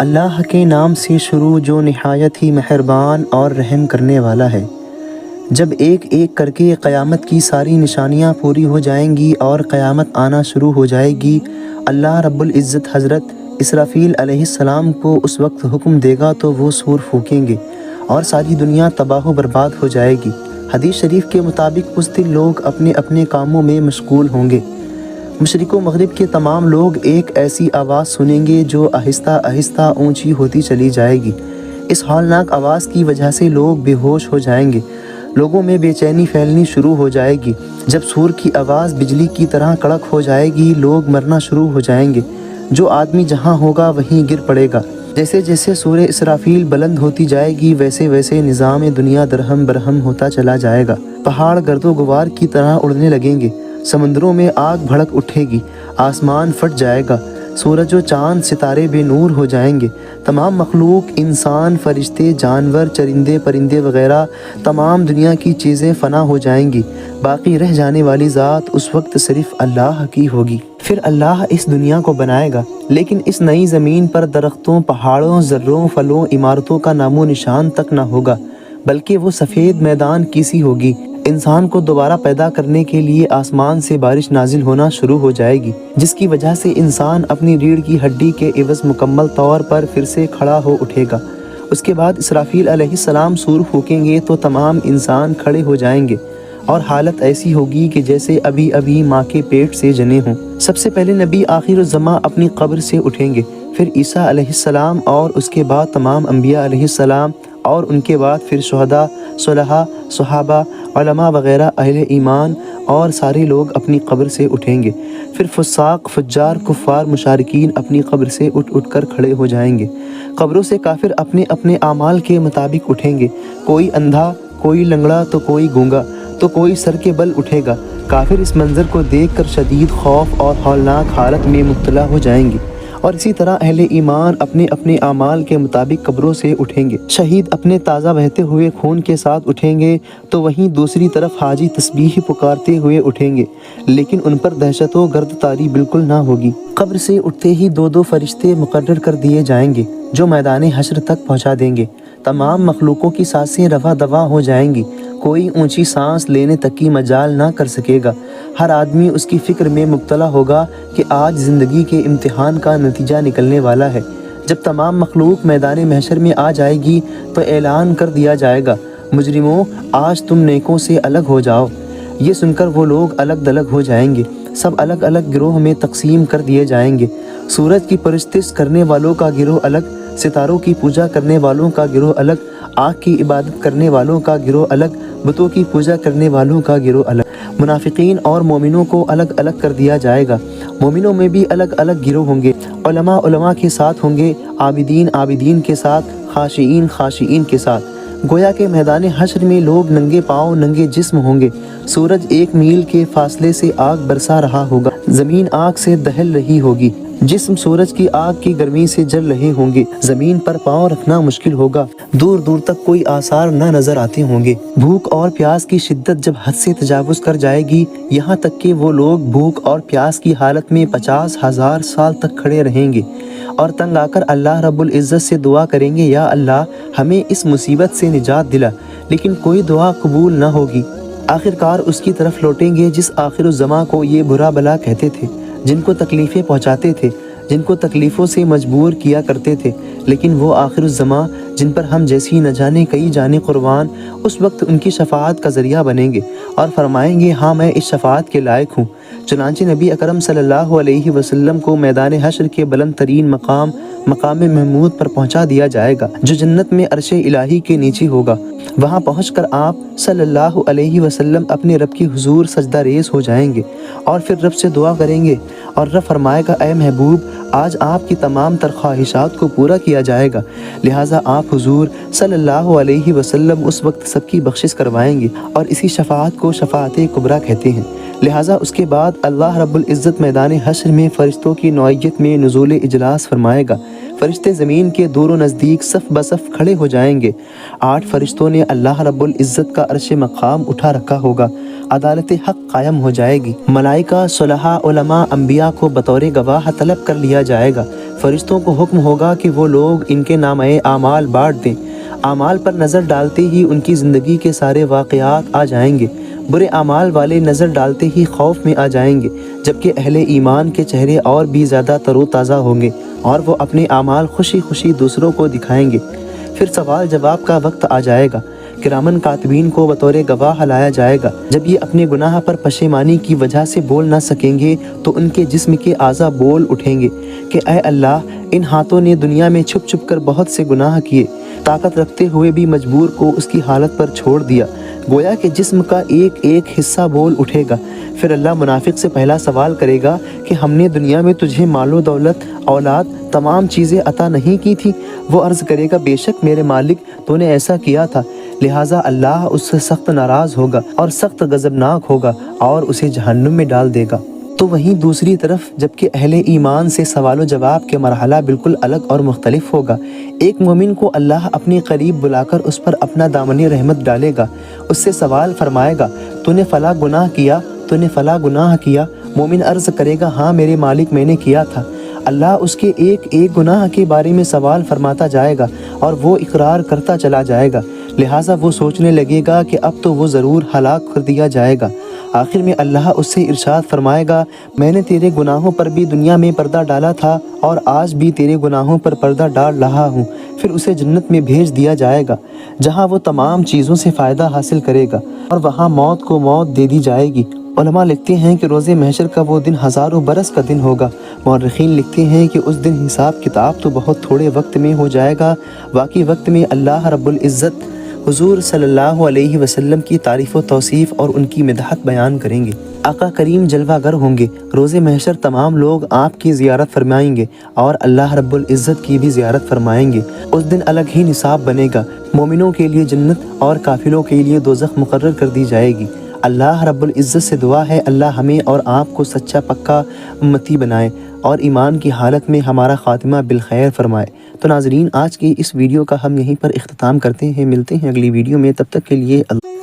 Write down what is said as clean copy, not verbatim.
اللہ کے نام سے شروع جو نہایت ہی مہربان اور رحم کرنے والا ہے۔ جب ایک ایک کر کے قیامت کی ساری نشانیاں پوری ہو جائیں گی اور قیامت آنا شروع ہو جائے گی، اللہ رب العزت حضرت اسرافیل علیہ السلام کو اس وقت حکم دے گا تو وہ سور پھونکیں گے اور ساری دنیا تباہ و برباد ہو جائے گی۔ حدیث شریف کے مطابق اس دن لوگ اپنے اپنے کاموں میں مشغول ہوں گے۔ مشرق و مغرب کے تمام لوگ ایک ایسی آواز سنیں گے جو آہستہ آہستہ اونچی ہوتی چلی جائے گی۔ اس ہولناک آواز کی وجہ سے لوگ بے ہوش ہو جائیں گے، لوگوں میں بے چینی پھیلنی شروع ہو جائے گی۔ جب سور کی آواز بجلی کی طرح کڑک ہو جائے گی، لوگ مرنا شروع ہو جائیں گے۔ جو آدمی جہاں ہوگا وہیں گر پڑے گا۔ جیسے جیسے سور اسرافیل بلند ہوتی جائے گی، ویسے ویسے نظام دنیا درہم برہم ہوتا چلا جائے گا۔ پہاڑ گرد و غبار کی طرح اڑنے لگیں گے، سمندروں میں آگ بھڑک اٹھے گی، آسمان پھٹ جائے گا، سورج و چاند ستارے بے نور ہو جائیں گے۔ تمام مخلوق، انسان، فرشتے، جانور، چرندے پرندے وغیرہ، تمام دنیا کی چیزیں فنا ہو جائیں گی۔ باقی رہ جانے والی ذات اس وقت صرف اللہ کی ہوگی۔ پھر اللہ اس دنیا کو بنائے گا، لیکن اس نئی زمین پر درختوں، پہاڑوں، ذروں، پھلوں، عمارتوں کا نام و نشان تک نہ ہوگا، بلکہ وہ سفید میدان کی سی ہوگی۔ انسان کو دوبارہ پیدا کرنے کے لیے آسمان سے بارش نازل ہونا شروع ہو جائے گی، جس کی وجہ سے انسان اپنی ریڑھ کی ہڈی کے عوض مکمل طور پر پھر سے کھڑا ہو اٹھے گا۔ اس کے بعد اسرافیل علیہ السلام سور پھونکیں گے تو تمام انسان کھڑے ہو جائیں گے اور حالت ایسی ہوگی کہ جیسے ابھی ابھی ماں کے پیٹ سے جنے ہوں۔ سب سے پہلے نبی آخر الزماں اپنی قبر سے اٹھیں گے، پھر عیسیٰ علیہ السلام، اور اس کے بعد تمام انبیاء علیہ السلام، اور ان کے بعد پھر شہداء، صلحاء، صحابہ، علماء وغیرہ اہل ایمان، اور سارے لوگ اپنی قبر سے اٹھیں گے۔ پھر فساق، فجار، کفار، مشارکین اپنی قبر سے اٹھ کر کھڑے ہو جائیں گے۔ قبروں سے کافر اپنے اپنے اعمال کے مطابق اٹھیں گے، کوئی اندھا، کوئی لنگڑا تو کوئی گونگا تو کوئی سر کے بل اٹھے گا۔ کافر اس منظر کو دیکھ کر شدید خوف اور ہولناک حالت میں مبتلا ہو جائیں گے، اور اسی طرح اہل ایمان اپنے اپنے اعمال کے مطابق قبروں سے اٹھیں گے۔ شہید اپنے تازہ بہتے ہوئے خون کے ساتھ اٹھیں گے، تو وہیں دوسری طرف حاجی تسبیح پکارتے ہوئے اٹھیں گے، لیکن ان پر دہشت و گرد تاری بالکل نہ ہوگی۔ قبر سے اٹھتے ہی دو دو فرشتے مقرر کر دیے جائیں گے جو میدان حشر تک پہنچا دیں گے۔ تمام مخلوقوں کی سانسیں رواں دواں ہو جائیں گی، کوئی اونچی سانس لینے تک کی مجال نہ کر سکے گا۔ ہر آدمی اس کی فکر میں مبتلا ہوگا کہ آج زندگی کے امتحان کا نتیجہ نکلنے والا ہے۔ جب تمام مخلوق میدان محشر میں آ جائے گی تو اعلان کر دیا جائے گا، مجرموں، آج تم نیکوں سے الگ ہو جاؤ۔ یہ سن کر وہ لوگ الگ دلگ ہو جائیں گے، سب الگ الگ گروہ میں تقسیم کر دیے جائیں گے۔ سورج کی پرستش کرنے والوں کا گروہ الگ، ستاروں کی پوجا کرنے والوں کا گروہ الگ، آگ کی عبادت کرنے والوں کا گروہ الگ، بتوں کی پوجا کرنے والوں کا گروہ الگ۔ منافقین اور مومنوں کو الگ الگ کر دیا جائے گا، مومنوں میں بھی الگ الگ گروہ ہوں گے۔ علماء علماء کے ساتھ ہوں گے، عابدین عابدین کے ساتھ، خاشعین خاشعین کے ساتھ۔ گویا کہ میدان حشر میں لوگ ننگے پاؤں ننگے جسم ہوں گے۔ سورج 1 میل کے فاصلے سے آگ برسا رہا ہوگا، زمین آگ سے دہل رہی ہوگی، جسم سورج کی آگ کی گرمی سے جل رہے ہوں گے، زمین پر پاؤں رکھنا مشکل ہوگا، دور دور تک کوئی آثار نہ نظر آتے ہوں گے۔ بھوک اور پیاس کی شدت جب حد سے تجاوز کر جائے گی، یہاں تک کہ وہ لوگ بھوک اور پیاس کی حالت میں 50,000 سال تک کھڑے رہیں گے اور تنگ آ کر اللہ رب العزت سے دعا کریں گے، یا اللہ ہمیں اس مصیبت سے نجات دلا، لیکن کوئی دعا قبول نہ ہوگی۔ آخرکار اس کی طرف لوٹیں گے جس آخر الزماں کو یہ برا بلا کہتے تھے، جن کو تکلیفیں پہنچاتے تھے، جن کو تکلیفوں سے مجبور کیا کرتے تھے، لیکن وہ آخر الزماں جن پر ہم جیسی نہ جانے کئی جانے قربان، اس وقت ان کی شفاعت کا ذریعہ بنیں گے اور فرمائیں گے، ہاں میں اس شفاعت کے لائق ہوں۔ چنانچہ نبی اکرم صلی اللہ علیہ وسلم کو میدان حشر کے بلند ترین مقام محمود پر پہنچا دیا جائے گا، جو جنت میں عرش الہی کے نیچے ہوگا۔ وہاں پہنچ کر آپ صلی اللہ علیہ وسلم اپنے رب کی حضور سجدہ ریز ہو جائیں گے اور پھر رب سے دعا کریں گے، اور رب فرمائے گا، اے محبوب، آج آپ کی تمام تر خواہشات کو پورا کیا جائے گا، لہٰذا آپ حضور صلی اللہ علیہ وسلم اس وقت سب کی بخشش کروائیں گے، اور اسی شفاعت کو شفاعت کبریٰ کہتے ہیں۔ لہٰذا اس کے بعد اللہ رب العزت میدان حشر میں فرشتوں کی نوعیت میں نزول اجلاس فرمائے گا۔ فرشتے زمین کے دور و نزدیک صف بصف کھڑے ہو جائیں گے۔ 8 فرشتوں نے اللہ رب العزت کا عرش مقام اٹھا رکھا ہوگا، عدالت حق قائم ہو جائے گی۔ ملائکہ، صلحاء، علماء، انبیاء کو بطور گواہ طلب کر لیا جائے گا۔ فرشتوں کو حکم ہوگا کہ وہ لوگ ان کے نامۂ اعمال بانٹ دیں۔ اعمال پر نظر ڈالتے ہی ان کی زندگی کے سارے واقعات آ جائیں گے۔ برے اعمال والے نظر ڈالتے ہی خوف میں آ جائیں گے، جبکہ اہل ایمان کے چہرے اور بھی زیادہ تر و تازہ ہوں گے اور وہ اپنے اعمال خوشی خوشی دوسروں کو دکھائیں گے۔ پھر سوال جواب کا وقت آ جائے گا۔ کرامن کاتبین کو بطور گواہ لایا جائے گا۔ جب یہ اپنے گناہ پر پشیمانی کی وجہ سے بول نہ سکیں گے تو ان کے جسم کے اعضاء بول اٹھیں گے کہ اے اللہ، ان ہاتھوں نے دنیا میں چھپ چھپ کر بہت سے گناہ کیے، طاقت رکھتے ہوئے بھی مجبور کو اس کی حالت پر چھوڑ دیا۔ گویا کہ جسم کا ایک ایک حصہ بول اٹھے گا۔ پھر اللہ منافق سے پہلا سوال کرے گا کہ ہم نے دنیا میں تجھے مال و دولت، اولاد، تمام چیزیں عطا نہیں کی تھی؟ وہ عرض کرے گا بے شک میرے مالک، تو نے ایسا کیا تھا۔ لہٰذا اللہ اس سے سخت ناراض ہوگا اور سخت غضبناک ہوگا اور اسے جہنم میں ڈال دے گا۔ تو وہیں دوسری طرف جبکہ اہل ایمان سے سوال و جواب کے مرحلہ بالکل الگ اور مختلف ہوگا۔ ایک مومن کو اللہ اپنے قریب بلا کر اس پر اپنا دامن رحمت ڈالے گا، اس سے سوال فرمائے گا تو نے فلاں گناہ کیا، تو نے فلاں گناہ کیا؟ مومن عرض کرے گا ہاں میرے مالک میں نے کیا تھا۔ اللہ اس کے ایک ایک گناہ کے بارے میں سوال فرماتا جائے گا اور وہ اقرار کرتا چلا جائے گا۔ لہٰذا وہ سوچنے لگے گا کہ اب تو وہ ضرور ہلاک کر دیا جائے گا۔ آخر میں اللہ اس سے ارشاد فرمائے گا میں نے تیرے گناہوں پر بھی دنیا میں پردہ ڈالا تھا اور آج بھی تیرے گناہوں پر پردہ ڈال رہا ہوں۔ پھر اسے جنت میں بھیج دیا جائے گا جہاں وہ تمام چیزوں سے فائدہ حاصل کرے گا اور وہاں موت کو موت دے دی جائے گی۔ علماء لکھتے ہیں کہ روز محشر کا وہ دن ہزاروں برس کا دن ہوگا۔ مورخین لکھتے ہیں کہ اس دن حساب کتاب تو بہت تھوڑے وقت میں ہو جائے گا۔ واقعی وقت میں اللہ رب العزت حضور صلی اللہ علیہ وسلم کی تعریف و توصیف اور ان کی مدحت بیان کریں گے۔ آقا کریم جلوہ گر ہوں گے۔ روز محشر تمام لوگ آپ کی زیارت فرمائیں گے اور اللہ رب العزت کی بھی زیارت فرمائیں گے۔ اس دن الگ ہی نصاب بنے گا۔ مومنوں کے لیے جنت اور کافروں کے لیے دوزخ مقرر کر دی جائے گی۔ اللہ رب العزت سے دعا ہے اللہ ہمیں اور آپ کو سچا پکا امتی بنائے اور ایمان کی حالت میں ہمارا خاتمہ بالخیر فرمائے۔ تو ناظرین، آج کی اس ویڈیو کا ہم یہیں پر اختتام کرتے ہیں۔ ملتے ہیں اگلی ویڈیو میں، تب تک کے لیے اللہ